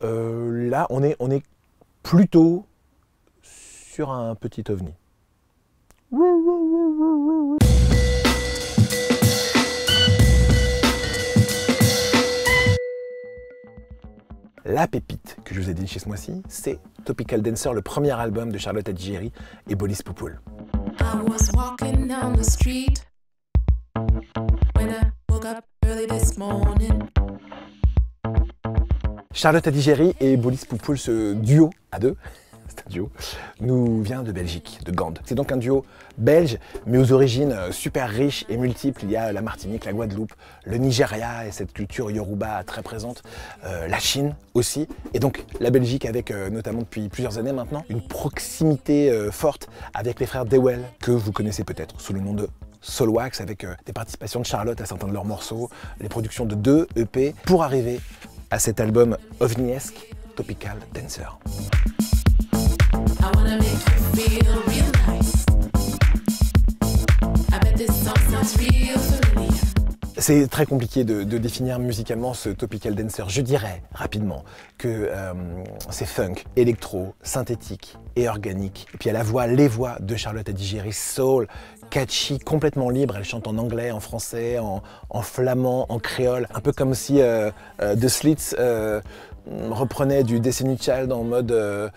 Là, on est plutôt sur un petit ovni. La pépite que je vous ai dénichée ce mois-ci, c'est Topical Dancer, le premier album de Charlotte Adigéry et Bolis Poupoul. Charlotte Adigéry et Bolis Poupoul, ce duo à deux, c'est un duo, nous vient de Belgique, de Gand. C'est donc un duo belge, mais aux origines super riches et multiples. Il y a la Martinique, la Guadeloupe, le Nigeria et cette culture Yoruba très présente, la Chine aussi, et donc la Belgique avec, notamment depuis plusieurs années maintenant, une proximité forte avec les frères Dewell, que vous connaissez peut-être sous le nom de Soulwax, avec des participations de Charlotte à certains de leurs morceaux, les productions de 2 EP, pour arriver à cet album ovniesque, Topical Dancer. C'est très compliqué de définir musicalement ce Topical Dancer. Je dirais rapidement que c'est funk, électro, synthétique et organique. Et puis à la voix, les voix de Charlotte Adigéry, soul, catchy, complètement libre. Elle chante en anglais, en français, en flamand, en créole. Un peu comme si The Slits reprenait du Destiny Child en mode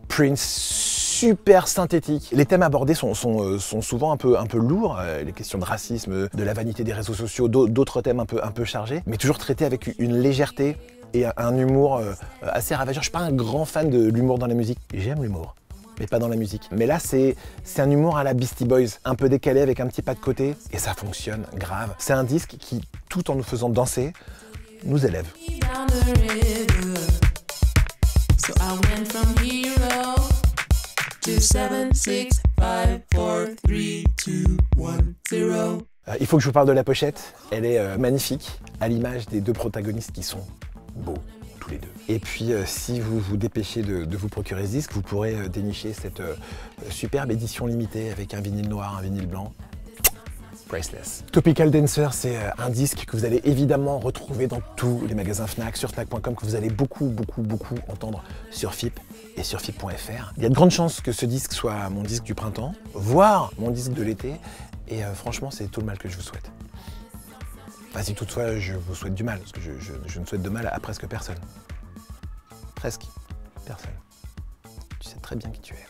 Prince, super synthétique. Les thèmes abordés sont souvent un peu lourds, les questions de racisme, de la vanité des réseaux sociaux, d'autres thèmes un peu chargés, mais toujours traités avec une légèreté et un humour assez ravageur. Je suis pas un grand fan de l'humour dans la musique. J'aime l'humour, mais pas dans la musique. Mais là, c'est un humour à la Beastie Boys, un peu décalé avec un petit pas de côté, et ça fonctionne grave. C'est un disque qui, tout en nous faisant danser, nous élève. So I went from hero to 7, 6, 5, 4, 3, 2, 1, 0. Il faut que je vous parle de la pochette. Elle est magnifique, à l'image des deux protagonistes qui sont beaux, tous les deux. Et puis, si vous vous dépêchez de vous procurer ce disque, vous pourrez dénicher cette superbe édition limitée avec un vinyle noir, un vinyle blanc. Priceless. Topical Dancer, c'est un disque que vous allez évidemment retrouver dans tous les magasins Fnac, sur Fnac.com, que vous allez beaucoup entendre sur FIP et sur FIP.fr. Il y a de grandes chances que ce disque soit mon disque du printemps, voire mon disque de l'été, et franchement, c'est tout le mal que je vous souhaite. Enfin, si toutefois je vous souhaite du mal, parce que je ne souhaite de mal à presque personne. Presque personne. Tu sais très bien qui tu es.